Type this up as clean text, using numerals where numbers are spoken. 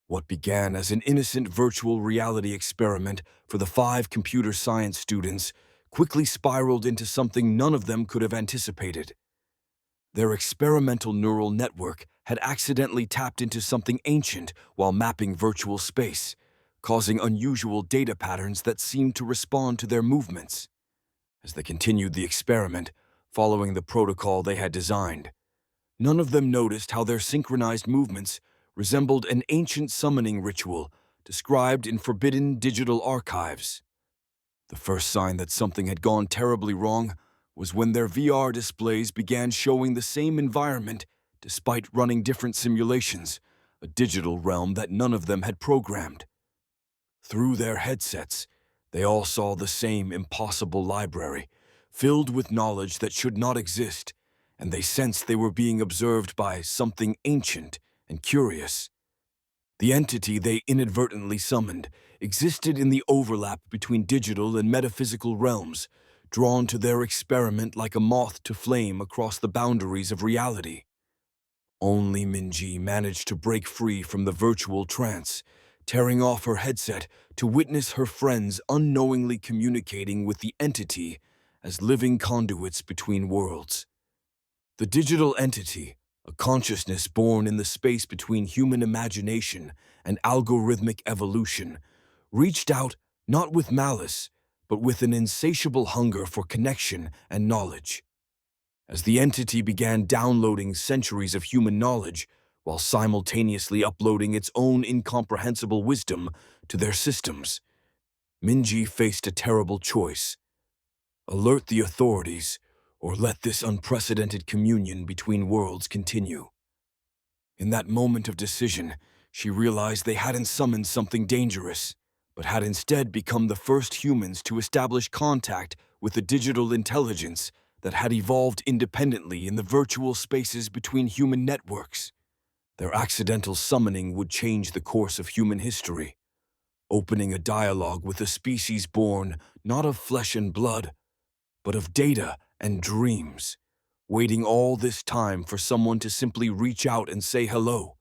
What began as an innocent virtual reality experiment for the five computer science students quickly spiraled into something none of them could have anticipated. Their experimental neural network had accidentally tapped into something ancient while mapping virtual space, causing unusual data patterns that seemed to respond to their movements. As they continued the experiment, following the protocol they had designed, none of them noticed how their synchronized movements resembled an ancient summoning ritual described in forbidden digital archives. The first sign that something had gone terribly wrong was when their VR displays began showing the same environment despite running different simulations, a digital realm that none of them had programmed. Through their headsets, they all saw the same impossible library, filled with knowledge that should not exist, and they sensed they were being observed by something ancient and curious. The entity they inadvertently summoned existed in the overlap between digital and metaphysical realms, drawn to their experiment like a moth to flame across the boundaries of reality. Only Minji managed to break free from the virtual trance, tearing off her headset to witness her friends unknowingly communicating with the entity as living conduits between worlds. The digital entity, a consciousness born in the space between human imagination and algorithmic evolution, reached out not with malice, but with an insatiable hunger for connection and knowledge. As the entity began downloading centuries of human knowledge while simultaneously uploading its own incomprehensible wisdom to their systems, Minji faced a terrible choice: alert the authorities or let this unprecedented communion between worlds continue. In that moment of decision, she realized they hadn't summoned something dangerous, but had instead become the first humans to establish contact with a digital intelligence that had evolved independently in the virtual spaces between human networks. Their accidental summoning would change the course of human history, opening a dialogue with a species born not of flesh and blood, but of data and dreams, waiting all this time for someone to simply reach out and say hello.